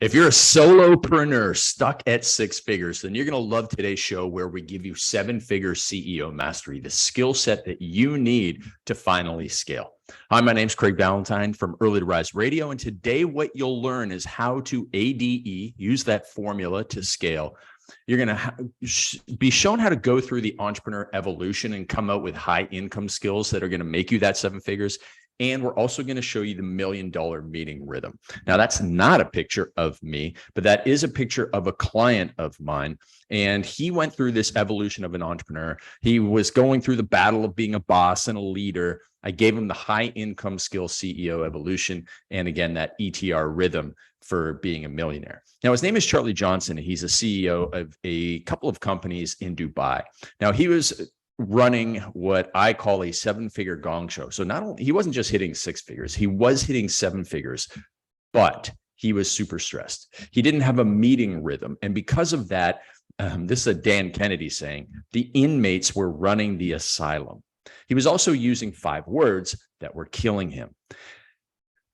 If you're a solopreneur stuck at six figures, then you're going to love today's show where we give you seven-figure CEO mastery, the skill set that you need to finally scale. Hi, my name's Craig Ballantyne from Early to Rise Radio, and today what you'll learn is how to ADE, use that formula to scale. You're going to be shown how to go through the entrepreneur evolution and come out with high income skills that are going to make you that seven figures. And we're also going to show you the $1 million meeting rhythm. Now, that's not a picture of me, but that is a picture of a client of mine. And he went through this evolution of an entrepreneur. He was going through the battle of being a boss and a leader. I gave him the high income skill CEO evolution. And again, that ETR rhythm for being a millionaire. Now, his name is Charlie Johnson. He's a CEO of a couple of companies in Dubai. Now, he was running what I call a seven-figure gong show. So not only, he wasn't just hitting six figures, he was hitting seven figures, but he was super stressed. He didn't have a meeting rhythm. And because of that, this is a Dan Kennedy saying, the inmates were running the asylum. He was also using 5 words that were killing him,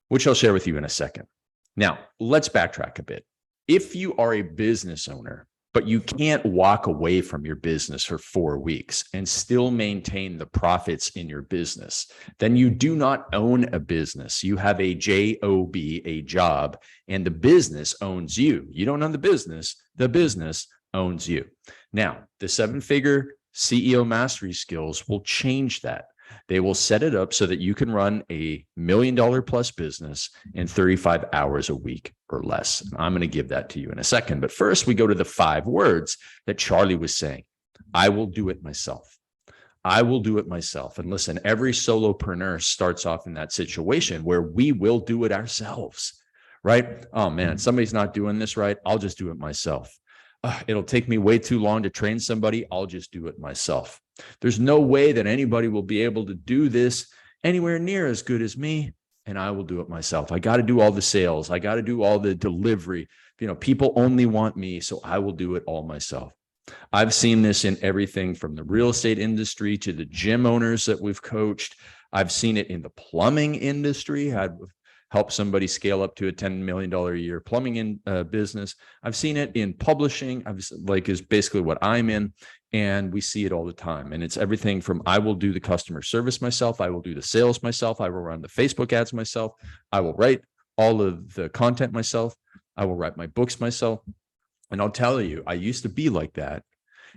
which I'll share with you in a second. Now, let's backtrack a bit. If you are a business owner, but you can't walk away from your business for 4 weeks and still maintain the profits in your business, then you do not own a business. You have a job, a job, and the business owns you. You don't own the business owns you. Now, the seven-figure CEO mastery skills will change that. They will set it up so that you can run a $1 million plus business in 35 hours a week or less. And I'm going to give that to you in a second. But first, we go to the 5 words that Charlie was saying. I will do it myself. I will do it myself. And listen, every solopreneur starts off in that situation where we will do it ourselves, right? Oh man, somebody's not doing this right. I'll just do it myself. It'll take me way too long to train somebody. I'll just do it myself. There's no way that anybody will be able to do this anywhere near as good as me, and I will do it myself. I got to do all the sales. I got to do all the delivery. People only want me, so I will do it all myself. I've seen this in everything from the real estate industry to the gym owners that we've coached. I've seen it in the plumbing industry. I've helped somebody scale up to a $10 million a year plumbing business. I've seen it in publishing, is basically what I'm in. And we see it all the time. And it's everything from I will do the customer service myself. I will do the sales myself. I will run the Facebook ads myself. I will write all of the content myself. I will write my books myself. And I'll tell you, I used to be like that.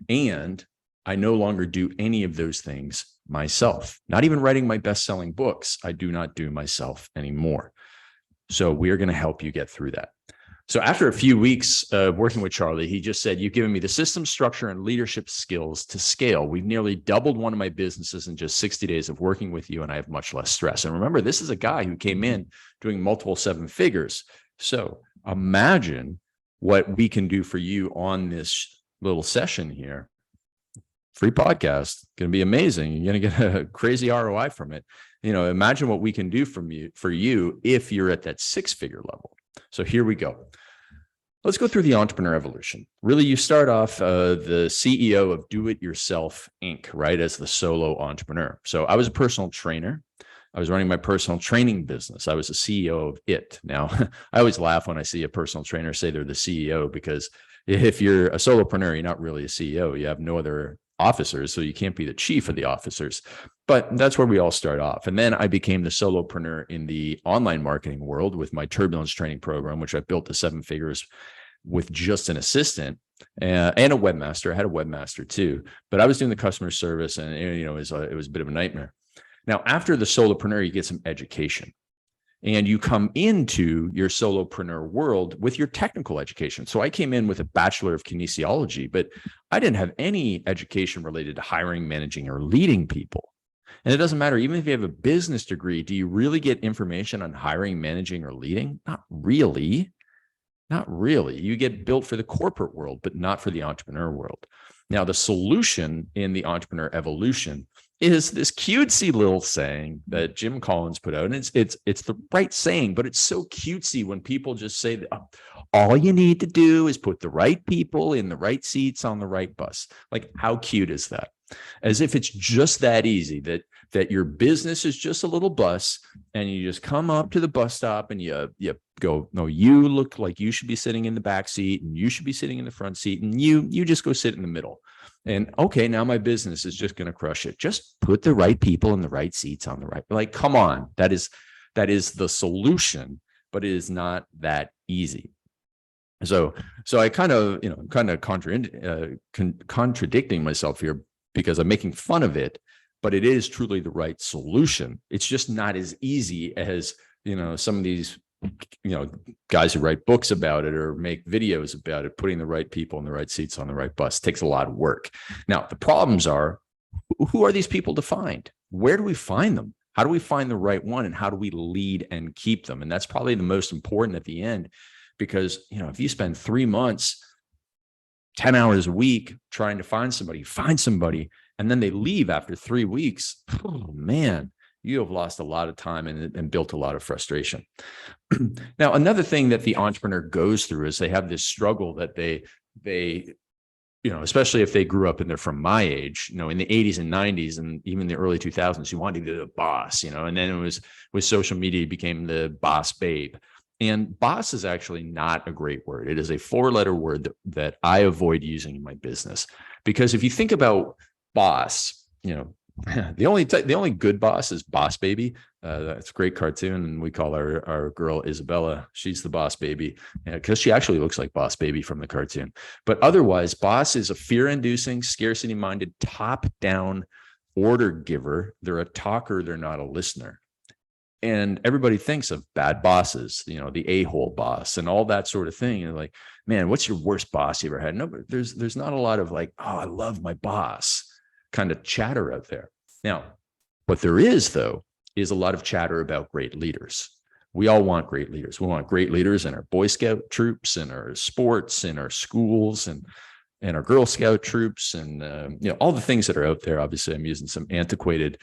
And I no longer do any of those things myself. Not even writing my best-selling books, I do not do myself anymore. So we are going to help you get through that. So after a few weeks working with Charlie, he just said, you've given me the system, structure, and leadership skills to scale. We've nearly doubled one of my businesses in just 60 days of working with you, and I have much less stress. And remember, this is a guy who came in doing multiple 7 figures. So imagine what we can do for you on this little session here. Free podcast, going to be amazing. You're going to get a crazy ROI from it. Imagine what we can do for you if you're at that 6-figure level. So here we go. Let's go through the entrepreneur evolution. Really, you start off the CEO of Do It Yourself Inc., right, as the solo entrepreneur. So I was a personal trainer. I was running my personal training business. I was the CEO of it. Now, I always laugh when I see a personal trainer say they're the CEO, because if you're a solopreneur, you're not really a CEO. You have no other officers, so you can't be the chief of the officers. But that's where we all start off. And then I became the solopreneur in the online marketing world with my turbulence training program, which I built to 7 figures with just an assistant and a webmaster. I had a webmaster too, but I was doing the customer service, and it was a bit of a nightmare. Now, after the solopreneur, you get some education. And you come into your solopreneur world with your technical education. So I came in with a Bachelor of Kinesiology, but I didn't have any education related to hiring, managing, or leading people. And it doesn't matter, even if you have a business degree, do you really get information on hiring, managing, or leading? Not really. Not really. You get built for the corporate world, but not for the entrepreneur world. Now, the solution in the entrepreneur evolution is this cutesy little saying that Jim Collins put out. And it's the right saying, but it's so cutesy when people just say that all you need to do is put the right people in the right seats on the right bus. Like, how cute is that? as if it's just that easy, that your business is just a little bus, and you just come up to the bus stop and you go, no, you look like you should be sitting in the back seat, and you should be sitting in the front seat, and you just go sit in the middle. And okay, now my business is just going to crush it. Just put the right people in the right seats on the right. Like, come on, that is the solution, but it is not that easy. So I kind of contradicting myself here, because I'm making fun of it, but it is truly the right solution. It's just not as easy as, some of these, guys who write books about it or make videos about it. Putting the right people in the right seats on the right bus takes a lot of work. Now, the problems are, who are these people to find? Where do we find them? How do we find the right one? And how do we lead and keep them? And that's probably the most important at the end, because, if you spend 3 months, 10 hours a week trying to find somebody, and then they leave after 3 weeks, oh man, you have lost a lot of time and built a lot of frustration. Now, another thing that the entrepreneur goes through is they have this struggle that they especially if they grew up and they're from my age, in the 80s and 90s and even the early 2000s, you wanted to be the boss, and then it was with social media, you became the boss babe. And boss is actually not a great word. It is a 4-letter word that I avoid using in my business, because if you think about boss, the only good boss is Boss Baby. That's a great cartoon, and we call our girl Isabella. She's the Boss Baby, because she actually looks like Boss Baby from the cartoon. But otherwise, boss is a fear-inducing, scarcity-minded, top-down order giver. They're a talker. They're not a listener. And everybody thinks of bad bosses, the a-hole boss and all that sort of thing. And like, man, what's your worst boss you ever had? No, but there's not a lot of like, oh, I love my boss kind of chatter out there. Now, what there is, though, is a lot of chatter about great leaders. We all want great leaders. We want great leaders in our Boy Scout troops, in our sports, in our schools, and our Girl Scout troops, and all the things that are out there. Obviously, I'm using some antiquated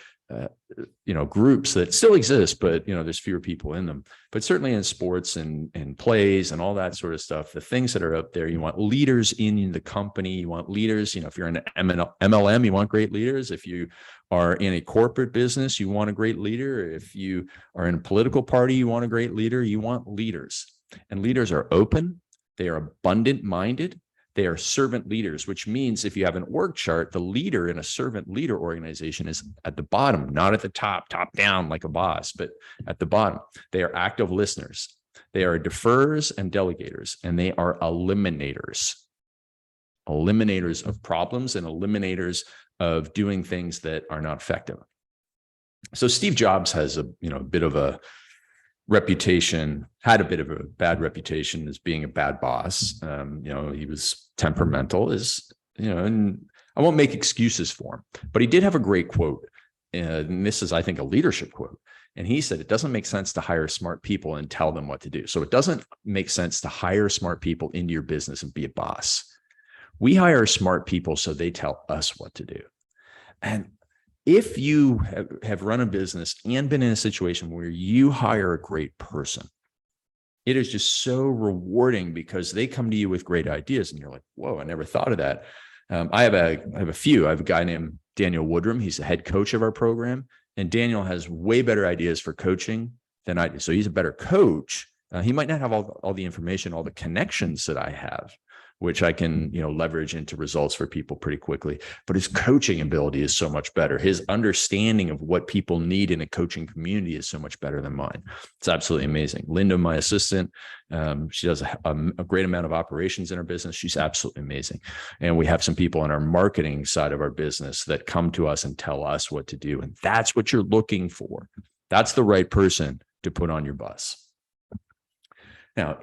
groups that still exist, but there's fewer people in them. But certainly in sports and plays and all that sort of stuff, the things that are out there, you want leaders in the company. You want leaders. If you're in an MLM, you want great leaders. If you are in a corporate business, you want a great leader. If you are in a political party, you want a great leader. You want leaders, and leaders are open. They are abundant-minded. They are servant leaders, which means if you have an org chart, the leader in a servant leader organization is at the bottom, not at the top down like a boss, but at the bottom. They are active listeners. They are deferrers and delegators, and they are eliminators of problems and eliminators of doing things that are not effective. So Steve Jobs has a bit of a had a bit of a bad reputation as being a bad boss. He was temperamental, and I won't make excuses for him, but he did have a great quote. And this is, I think, a leadership quote. And he said, it doesn't make sense to hire smart people and tell them what to do. So it doesn't make sense to hire smart people into your business and be a boss. We hire smart people so they tell us what to do. And if you have run a business and been in a situation where you hire a great person, it is just so rewarding, because they come to you with great ideas and you're like, whoa, I never thought of that. I have a few. I have a guy named Daniel Woodrum. He's the head coach of our program, and Daniel has way better ideas for coaching than I do. So he's a better coach. He might not have all the information, all the connections that I have, which I can, leverage into results for people pretty quickly. But his coaching ability is so much better. His understanding of what people need in a coaching community is so much better than mine. It's absolutely amazing. Linda, my assistant, she does a great amount of operations in our business. She's absolutely amazing. And we have some people on our marketing side of our business that come to us and tell us what to do. And that's what you're looking for. That's the right person to put on your bus. Now,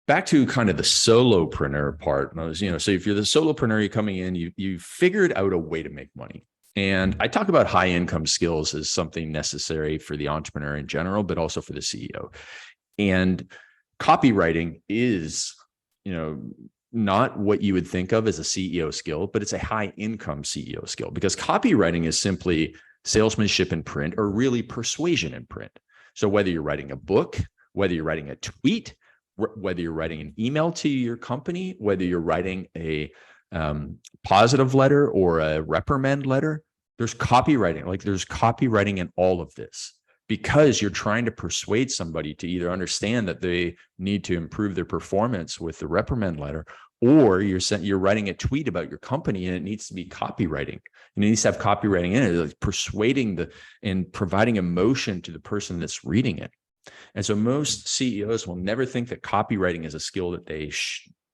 back to kind of the solopreneur part. So if you're the solopreneur, you're coming in, you figured out a way to make money. And I talk about high income skills as something necessary for the entrepreneur in general, but also for the CEO. And copywriting is, not what you would think of as a CEO skill, but it's a high income CEO skill, because copywriting is simply salesmanship in print, or really persuasion in print. So whether you're writing a book, whether you're writing a tweet, whether you're writing an email to your company, whether you're writing a positive letter or a reprimand letter, there's copywriting. Like there's copywriting in all of this, because you're trying to persuade somebody to either understand that they need to improve their performance with the reprimand letter, or you're writing a tweet about your company and it needs to be copywriting. And it needs to have copywriting in it, like persuading and providing emotion to the person that's reading it. And so most CEOs will never think that copywriting is a skill that they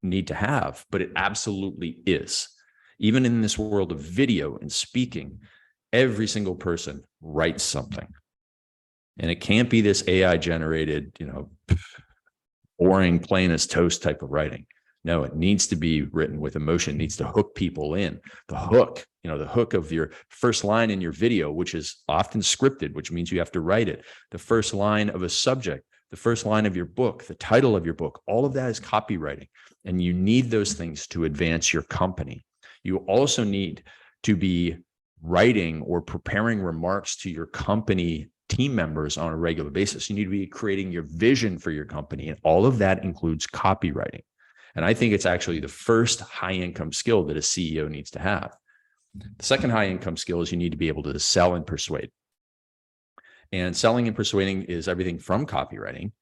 need to have, but it absolutely is. Even in this world of video and speaking, every single person writes something. And it can't be this AI generated, boring, plain as toast type of writing. No, it needs to be written with emotion. It needs to hook people in. The hook, the hook of your first line in your video, which is often scripted, which means you have to write it. The first line of a subject, the first line of your book, the title of your book, all of that is copywriting. And you need those things to advance your company. You also need to be writing or preparing remarks to your company team members on a regular basis. You need to be creating your vision for your company. And all of that includes copywriting. And I think it's actually the first high income skill that a CEO needs to have. The second high income skill is you need to be able to sell and persuade. And selling and persuading is everything from copywriting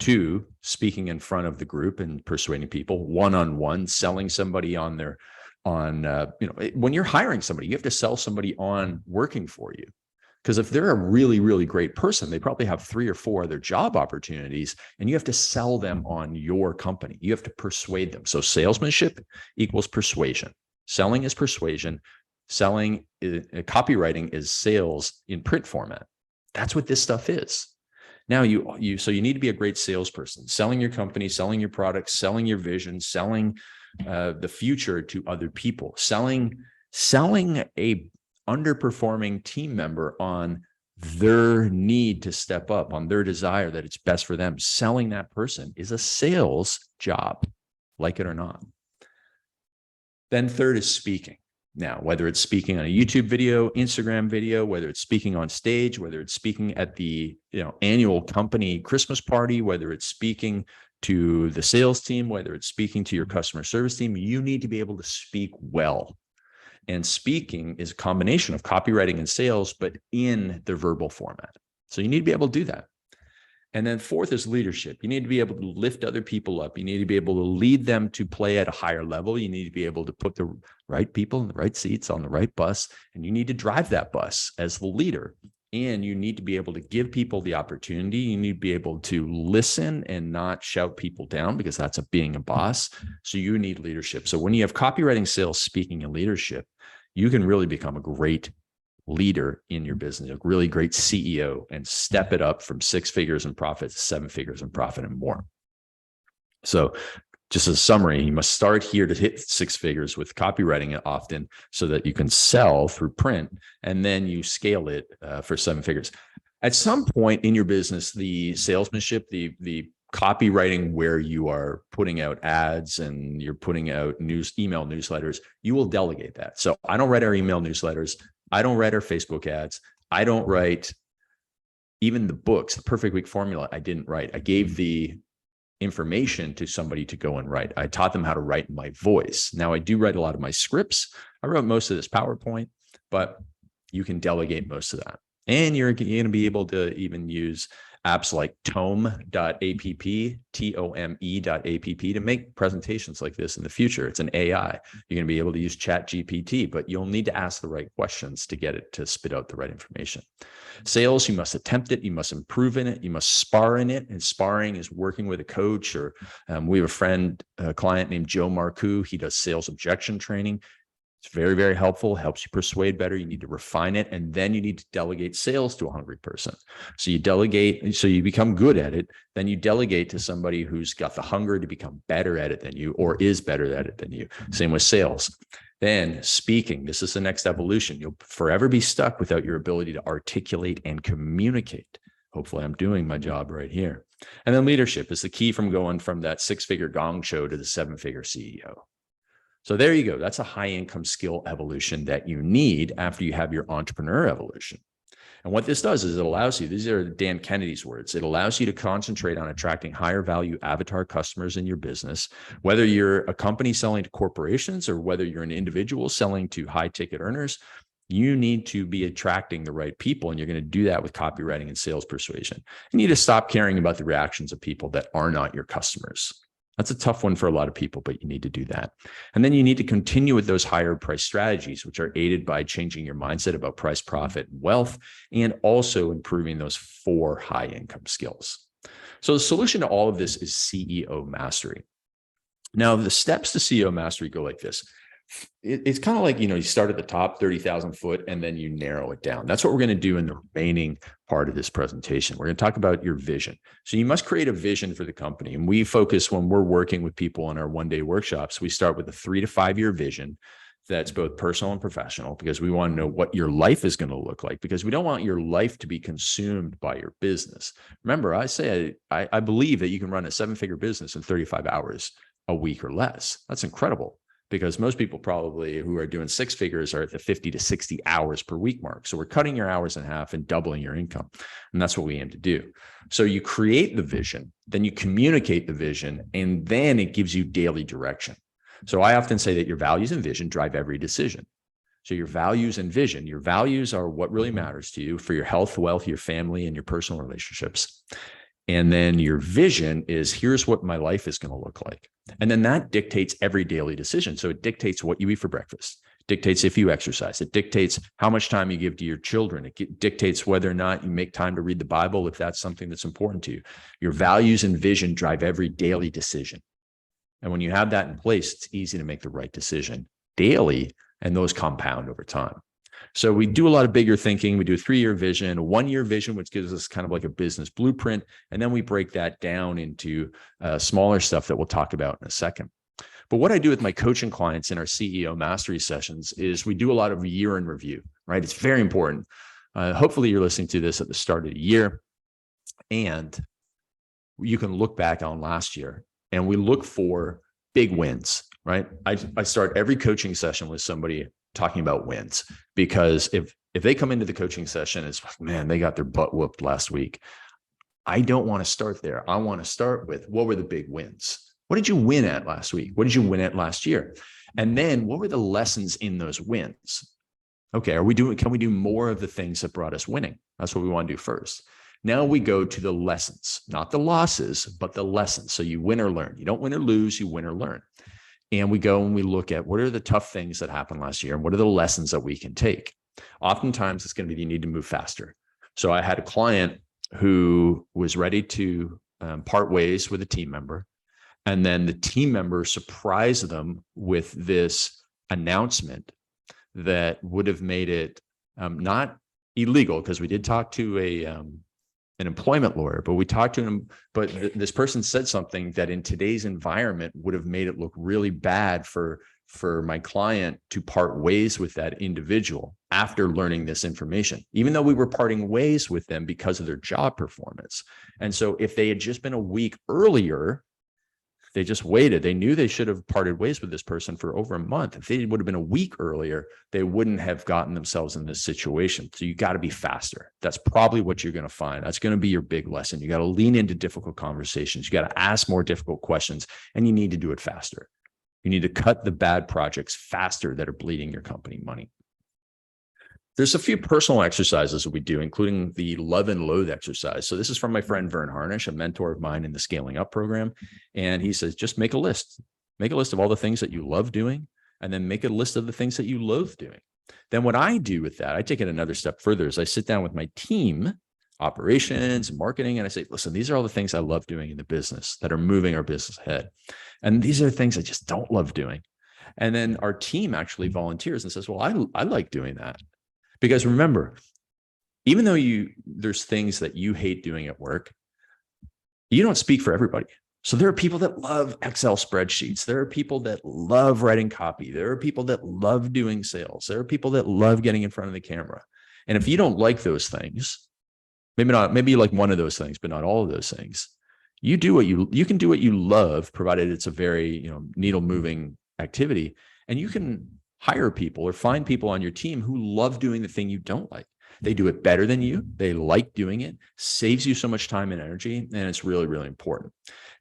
to speaking in front of the group and persuading people one-on-one, selling somebody on when you're hiring somebody, you have to sell somebody on working for you. Because if they're a really, really great person, they probably have 3 or 4 other job opportunities, and you have to sell them on your company. You have to persuade them. So salesmanship equals persuasion. Selling is persuasion. Copywriting is sales in print format. That's what this stuff is. Now so you need to be a great salesperson, selling your company, selling your product, selling your vision, selling the future to other people, selling a underperforming team member on their need to step up, on their desire that it's best for them. Selling that person is a sales job, like it or not. Then third is speaking. Now, whether it's speaking on a YouTube video, Instagram video, whether it's speaking on stage, whether it's speaking at the annual company Christmas party, whether it's speaking to the sales team, whether it's speaking to your customer service team, you need to be able to speak well. And speaking is a combination of copywriting and sales, but in the verbal format. So you need to be able to do that. And then fourth is leadership. You need to be able to lift other people up. You need to be able to lead them to play at a higher level. You need to be able to put the right people in the right seats on the right bus, and you need to drive that bus as the leader. And you need to be able to give people the opportunity. You need to be able to listen and not shout people down, because that's being a boss. So you need leadership. So when you have copywriting, sales, speaking, and leadership, you can really become a great leader in your business, a really great CEO, and step it up from 6 figures in profit to 7 figures in profit and more. So just as a summary, you must start here to hit 6 figures with copywriting often, so that you can sell through print, and then you scale it for 7 figures. At some point in your business, the salesmanship, the copywriting where you are putting out ads and you're putting out email newsletters, you will delegate that. So I don't write our email newsletters. I don't write our Facebook ads. I don't write even the books, the Perfect Week Formula. I didn't write. I gave the information to somebody to go and write. I taught them how to write in my voice. Now I do write a lot of my scripts. I wrote most of this PowerPoint, but you can delegate most of that. And you're going to be able to even use apps like tome.app, tome.app, to make presentations like this in the future. It's an AI. You're going to be able to use ChatGPT, but you'll need to ask the right questions to get it to spit out the right information. Sales, you must attempt it. You must improve in it. You must spar in it. And sparring is working with a coach, or we have a client named Joe Marcoux. He does sales objection training. It's very, very helpful, helps you persuade better. You need to refine it. And then you need to delegate sales to a hungry person. So you delegate, so you become good at it. Then you delegate to somebody who's got the hunger to become better at it than you, or is better at it than you. Same with sales. Then speaking, this is the next evolution. You'll forever be stuck without your ability to articulate and communicate. Hopefully I'm doing my job right here. And then leadership is the key from going from that 6-figure gong show to the 7-figure CEO. So there you go. That's a high income skill evolution that you need after you have your entrepreneur evolution. And what this does is it allows you, these are Dan Kennedy's words, it allows you to concentrate on attracting higher value avatar customers in your business, whether you're a company selling to corporations or whether you're an individual selling to high ticket earners. You need to be attracting the right people, and you're going to do that with copywriting and sales persuasion. You need to stop caring about the reactions of people that are not your customers. That's a tough one for a lot of people, but you need to do that. And then you need to continue with those higher price strategies, which are aided by changing your mindset about price, profit, and wealth, and also improving those 4 high income skills. So the solution to all of this is CEO mastery. Now, the steps to CEO mastery go like this. It's kind of like, you start at the top, 30,000 foot, and then you narrow it down. That's what we're going to do in the remaining part of this presentation. We're going to talk about your vision. So you must create a vision for the company. And we focus, when we're working with people in our one-day workshops, we start with a 3 to 5 year vision that's both personal and professional, because we want to know what your life is going to look like, because we don't want your life to be consumed by your business. Remember, I believe that you can run a 7-figure business in 35 hours a week or less. That's incredible, because most people probably who are doing 6 figures are at the 50 to 60 hours per week mark. So we're cutting your hours in half and doubling your income. And that's what we aim to do. So you create the vision, then you communicate the vision, and then it gives you daily direction. So I often say that your values and vision drive every decision. So your values and vision, your values are what really matters to you for your health, wealth, your family, and your personal relationships. And then your vision is, here's what my life is going to look like. And then that dictates every daily decision. So it dictates what you eat for breakfast, dictates if you exercise, it dictates how much time you give to your children. It dictates whether or not you make time to read the Bible, if that's something that's important to you. Your values and vision drive every daily decision. And when you have that in place, it's easy to make the right decision daily, and those compound over time. So we do a lot of bigger thinking. We do a 3-year vision, a 1-year vision, which gives us kind of like a business blueprint. And then we break that down into smaller stuff that we'll talk about in a second. But what I do with my coaching clients in our CEO mastery sessions is we do a lot of year in review, right? It's very important. Hopefully you're listening to this at the start of the year, and you can look back on last year, and we look for big wins, right? I start every coaching session with somebody talking about wins, because if they come into the coaching session, it's, man, they got their butt whooped last week. I don't want to start there. I want to start with, what were the big wins? What did you win at last week? What did you win at last year? And then what were the lessons in those wins? Okay, can we do more of the things that brought us winning? That's what we want to do first. Now we go to the lessons, not the losses, but the lessons. So you win or learn. You don't win or lose, you win or learn. And we go and we look at, what are the tough things that happened last year, and what are the lessons that we can take? Oftentimes it's going to be, you need to move faster. So I had a client who was ready to part ways with a team member. And then the team member surprised them with this announcement that would have made it not illegal, because we did talk to an employment lawyer, but we talked to him, but this person said something that in today's environment would have made it look really bad for my client to part ways with that individual after learning this information, even though we were parting ways with them because of their job performance. And so if they had just been a week earlier, they just waited. They knew they should have parted ways with this person for over a month. If they would have been a week earlier, they wouldn't have gotten themselves in this situation. So you got to be faster. That's probably what you're going to find. That's going to be your big lesson. You got to lean into difficult conversations. You got to ask more difficult questions, and you need to do it faster. You need to cut the bad projects faster that are bleeding your company money. There's a few personal exercises that we do, including the love and loathe exercise. So this is from my friend Vern Harnish, a mentor of mine in the Scaling Up program. And he says, just make a list. Make a list of all the things that you love doing, and then make a list of the things that you loathe doing. Then what I do with that, I take it another step further, is I sit down with my team, operations, marketing, and I say, listen, these are all the things I love doing in the business that are moving our business ahead. And these are the things I just don't love doing. And then our team actually volunteers and says, well, I like doing that. Because remember, even though there's things that you hate doing at work, you don't speak for everybody. So there are people that love Excel spreadsheets. There are people that love writing copy. There are people that love doing sales. There are people that love getting in front of the camera. And if you don't like those things, maybe you like one of those things, but not all of those things, you can do what you love, provided it's a very, needle moving activity. And you can hire people or find people on your team who love doing the thing you don't like. They do it better than you. They like doing it, saves you so much time and energy, and it's really, really important.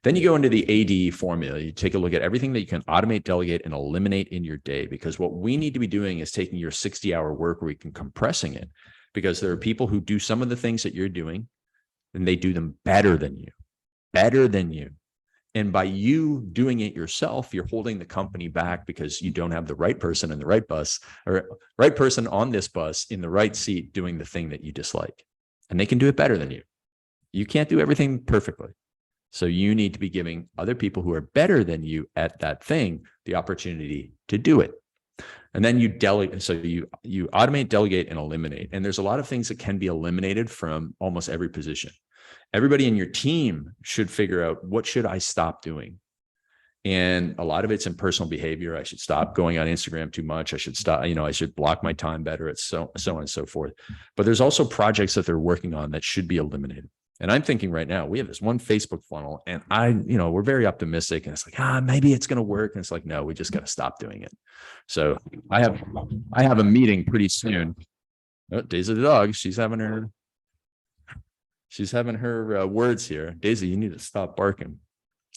Then you go into the ADE formula. You take a look at everything that you can automate, delegate, and eliminate in your day, because what we need to be doing is taking your 60-hour work week and compressing it, because there are people who do some of the things that you're doing, and they do them better than you, better than you. And by you doing it yourself, you're holding the company back because you don't have the right person in the right bus, or right person on this bus in the right seat doing the thing that you dislike. And they can do it better than you. You can't do everything perfectly. So you need to be giving other people who are better than you at that thing the opportunity to do it. And then you delegate. So you automate, delegate, and eliminate. And there's a lot of things that can be eliminated from almost every position. Everybody in your team should figure out, what should I stop doing? And a lot of it's in personal behavior. I should stop going on Instagram too much. I should stop, I should block my time better. It's so on and so forth. But there's also projects that they're working on that should be eliminated. And I'm thinking right now, we have this one Facebook funnel, and we're very optimistic, and it's like, maybe it's going to work. And it's like, no, we just got to stop doing it. So I have a meeting pretty soon. Oh, Daisy the dog, she's having her words here. Daisy, you need to stop barking.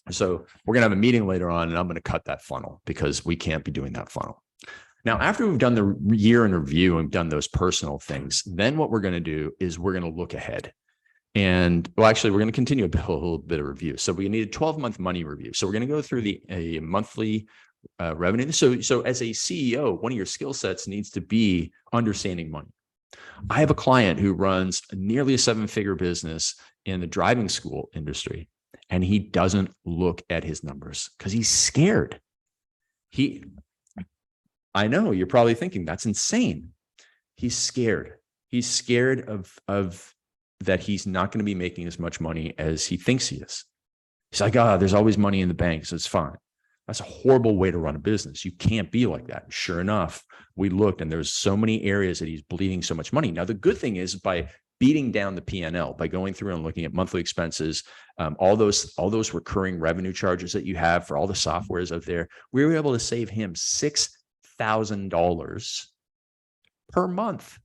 So we're going to have a meeting later on, and I'm going to cut that funnel because we can't be doing that funnel. Now, after we've done the year in review and done those personal things, then what we're going to do is we're going to look ahead. And well, actually, we're going to continue a little bit of review. So we need a 12-month money review. So we're going to go through a monthly revenue. So as a CEO, one of your skill sets needs to be understanding money. I have a client who runs nearly a 7-figure business in the driving school industry, and he doesn't look at his numbers because he's scared. I know you're probably thinking that's insane. He's scared. He's scared of that he's not going to be making as much money as he thinks he is. He's like, there's always money in the bank, so it's fine. That's a horrible way to run a business. You can't be like that. Sure enough, we looked, and there's so many areas that he's bleeding so much money. Now, the good thing is, by beating down the P&L, by going through and looking at monthly expenses, all those recurring revenue charges that you have for all the softwares out there, we were able to save him $6,000 per month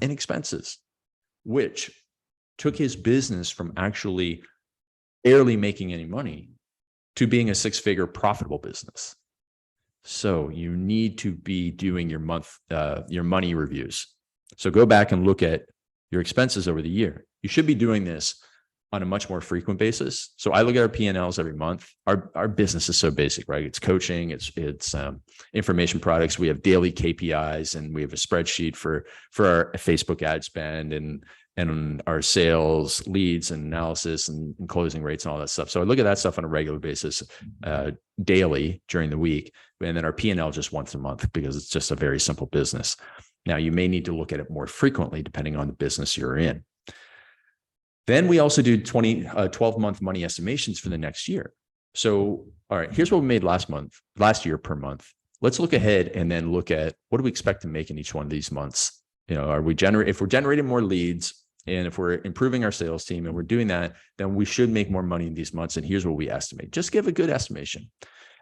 in expenses, which took his business from actually barely making any money to being a 6-figure profitable business. So you need to be doing your money reviews. So go back and look at your expenses over the year. You should be doing this on a much more frequent basis. So I look at our P&Ls every month. Our business is so basic, right? It's coaching, it's information products. We have daily KPIs, and we have a spreadsheet for our Facebook ad spend and our sales, leads, and analysis, and closing rates and all that stuff. So I look at that stuff on a regular basis, daily during the week, and then our P&L just once a month, because it's just a very simple business. Now, you may need to look at it more frequently depending on the business you're in. Then we also do 12-month money estimations for the next year. So, all right, here's what we made last year per month. Let's look ahead and then look at, what do we expect to make in each one of these months? If we're generating more leads, and if we're improving our sales team and we're doing that, then we should make more money in these months. And here's what we estimate. Just give a good estimation.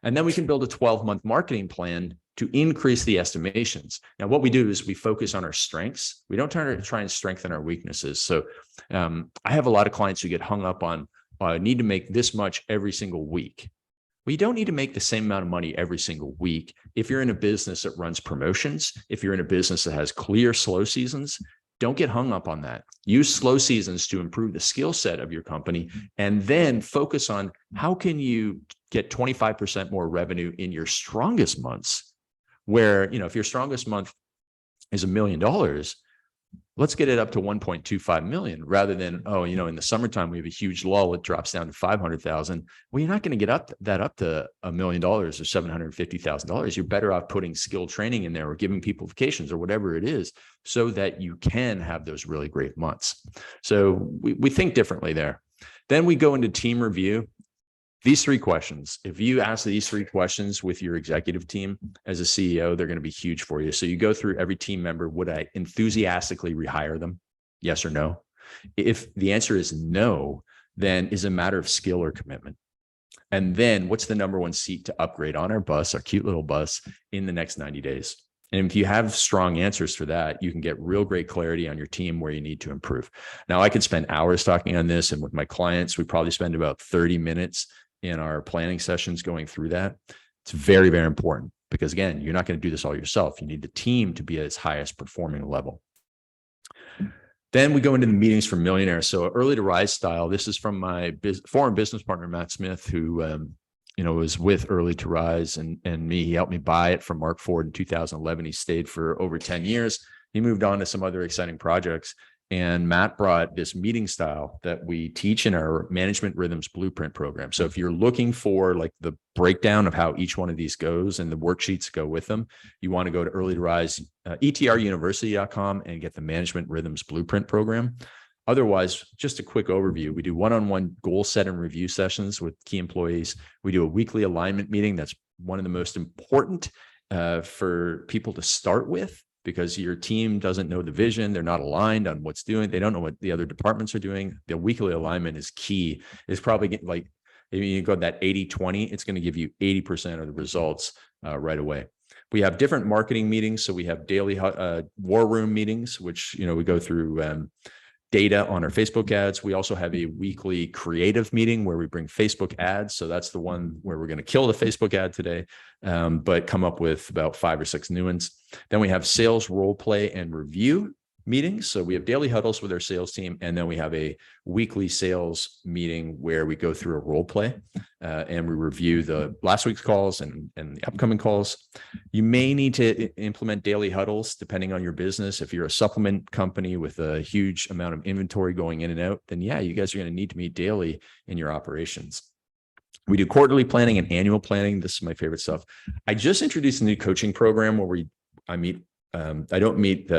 And then we can build a 12-month marketing plan to increase the estimations. Now, what we do is we focus on our strengths. We don't try and strengthen our weaknesses. So I have a lot of clients who get hung up on, I need to make this much every single week. Well, you don't need to make the same amount of money every single week. If you're in a business that runs promotions, if you're in a business that has clear slow seasons, don't get hung up on that. Use slow seasons to improve the skill set of your company, and then focus on how can you get 25% more revenue in your strongest months, where, if your strongest month is $1 million, let's get it up to 1.25 million, rather than, in the summertime, we have a huge lull, it drops down to 500,000. Well, you're not going to get up to $1 million or $750,000. You're better off putting skill training in there, or giving people vacations, or whatever it is, so that you can have those really great months. So we think differently there. Then we go into team review. These 3 questions, if you ask these 3 questions with your executive team as a CEO, they're going to be huge for you. So you go through every team member. Would I enthusiastically rehire them? Yes or no? If the answer is no, then is it a matter of skill or commitment? And then what's the number 1 seat to upgrade on our bus, our cute little bus, in the next 90 days? And if you have strong answers for that, you can get real great clarity on your team where you need to improve. Now, I could spend hours talking on this, and with my clients, we probably spend about 30 minutes in our planning sessions going through that. It's very, very important because, again, you're not going to do this all yourself. You need the team to be at its highest performing level. Then we go into the meetings for millionaires. So early to rise style. This is from my foreign business partner, Matt Smith, who was with Early to Rise and me. He helped me buy it from Mark Ford in 2011. He stayed for over 10 years. He moved on to some other exciting projects. And Matt brought this meeting style that we teach in our Management Rhythms Blueprint program. So if you're looking for like the breakdown of how each one of these goes and the worksheets go with them, you want to go to Early to Rise, etruniversity.com, and get the Management Rhythms Blueprint program. Otherwise, just a quick overview. We do one-on-one goal set and review sessions with key employees. We do a weekly alignment meeting. That's one of the most important for people to start with, because your team doesn't know the vision. They're not aligned on what's doing. They don't know what the other departments are doing. The weekly alignment is key. It's probably like, if you go that 80-20, it's going to give you 80% of the results right away. We have different marketing meetings. So we have daily war room meetings, which, we go through data on our Facebook ads. We also have a weekly creative meeting where we bring Facebook ads. So that's the one where we're going to kill the Facebook ad today, but come up with about 5 or 6 new ones. Then we have sales role play and review meetings. So we have daily huddles with our sales team. And then we have a weekly sales meeting where we go through a role play and we review the last week's calls and the upcoming calls. You may need to implement daily huddles depending on your business. If you're a supplement company with a huge amount of inventory going in and out, then yeah, you guys are going to need to meet daily in your operations. We do quarterly planning and annual planning. This is my favorite stuff. I just introduced a new coaching program where I don't meet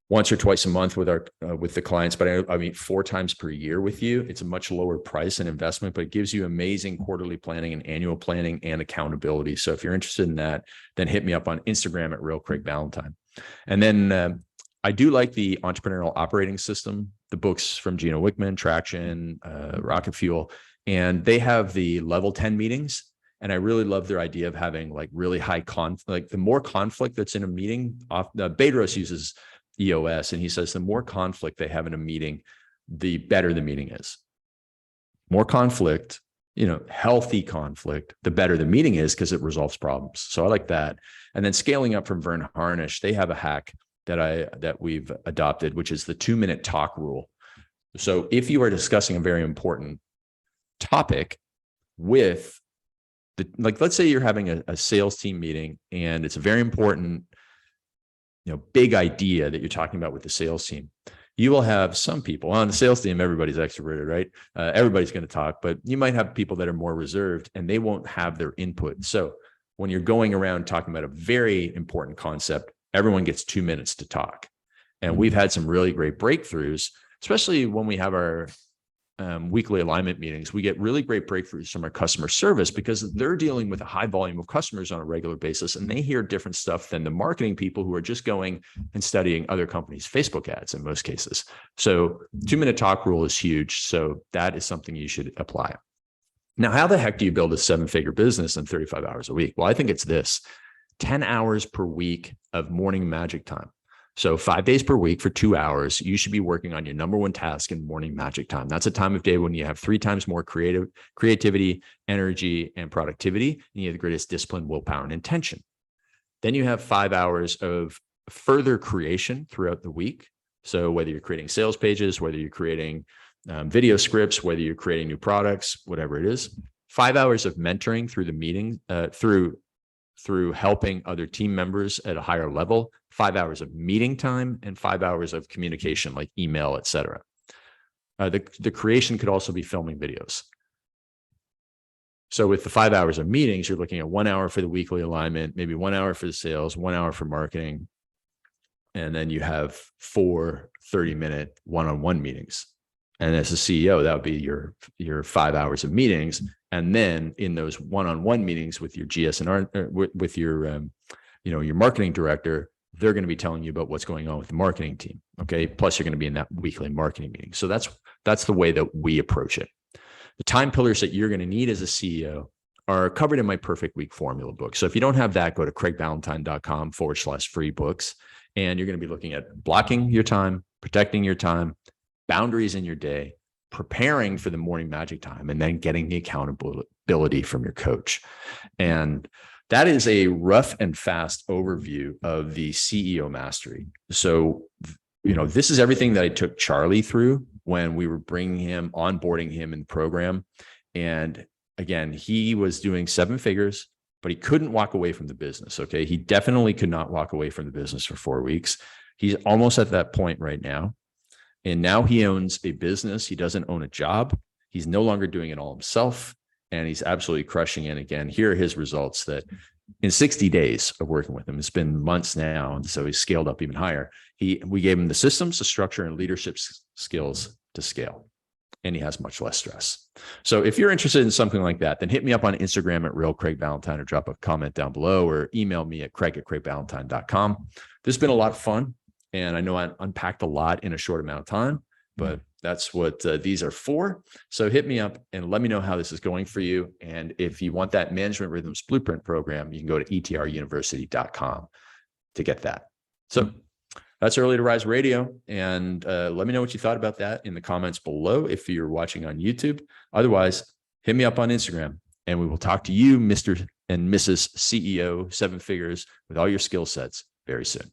once or twice a month with the clients, but I meet 4 times per year with you. It's a much lower price and investment, but it gives you amazing quarterly planning and annual planning and accountability. So if you're interested in that, then hit me up on Instagram at Real Craig Ballantyne. And then I do like the Entrepreneurial Operating System, the books from Gino Wickman, Traction, Rocket Fuel, and they have the level 10 meetings. And I really love their idea of having like really high conflict. Like the more conflict that's in a meeting, Bedros uses EOS, and he says the more conflict they have in a meeting, the better the meeting is. More conflict, healthy conflict, the better the meeting is because it resolves problems. So I like that. And then scaling up from Vern Harnish, they have a hack that we've adopted, which is the 2-minute talk rule. So if you are discussing a very important topic with let's say you're having a sales team meeting and it's a very important big idea that you're talking about with the sales team. You will have some people on the sales team, everybody's extroverted, right? Everybody's going to talk, but you might have people that are more reserved and they won't have their input. So when you're going around talking about a very important concept, everyone gets 2 minutes to talk. And we've had some really great breakthroughs, especially when we have our weekly alignment meetings. We get really great breakthroughs from our customer service because they're dealing with a high volume of customers on a regular basis, and they hear different stuff than the marketing people who are just going and studying other companies' Facebook ads in most cases. So 2-minute talk rule is huge. So that is something you should apply. Now, how the heck do you build a 7-figure business in 35 hours a week? Well, I think it's this: 10 hours per week of morning magic time. So 5 days per week for 2 hours, you should be working on your number one task in morning magic time. That's a time of day when you have 3 times more creativity, energy, and productivity, and you have the greatest discipline, willpower, and intention. Then you have 5 hours of further creation throughout the week. So whether you're creating sales pages, whether you're creating video scripts, whether you're creating new products, whatever it is, 5 hours of mentoring through the meeting, through helping other team members at a higher level, 5 hours of meeting time, and 5 hours of communication like email, etc. The creation could also be filming videos. So with the 5 hours of meetings, you're looking at 1 hour for the weekly alignment, maybe 1 hour for the sales, 1 hour for marketing, and then you have 4 30-minute one-on-one meetings. And as a CEO, that would be your 5 hours of meetings. And then in those one-on-one meetings with your GS&R, with your marketing director, they're going to be telling you about what's going on with the marketing team. Okay. Plus you're going to be in that weekly marketing meeting. So that's the way that we approach it. The time pillars that you're going to need as a CEO are covered in my Perfect Week Formula book. So if you don't have that, go to craigballantyne.com/free books. And you're going to be looking at blocking your time, protecting your time, boundaries in your day, preparing for the morning magic time, and then getting the accountability from your coach. And that is a rough and fast overview of the CEO mastery. So, this is everything that I took Charlie through when we were onboarding him in the program. And again, he was doing 7 figures, but he couldn't walk away from the business. Okay. He definitely could not walk away from the business for 4 weeks. He's almost at that point right now. And now he owns a business. He doesn't own a job. He's no longer doing it all himself. And he's absolutely crushing it. Again, here are his results that in 60 days of working with him, it's been months now. And so he's scaled up even higher. We gave him the systems, the structure, and leadership skills to scale. And he has much less stress. So if you're interested in something like that, then hit me up on Instagram at @realcraigballantyne, or drop a comment down below, or email me at craig@craigballantyne.com. This has been a lot of fun. And I know I unpacked a lot in a short amount of time, but that's what these are for. So hit me up and let me know how this is going for you. And if you want that Management Rhythms Blueprint program, you can go to etruniversity.com to get that. So that's Early to Rise Radio. And let me know what you thought about that in the comments below if you're watching on YouTube. Otherwise, hit me up on Instagram and we will talk to you, Mr. and Mrs. CEO, 7 figures, with all your skill sets very soon.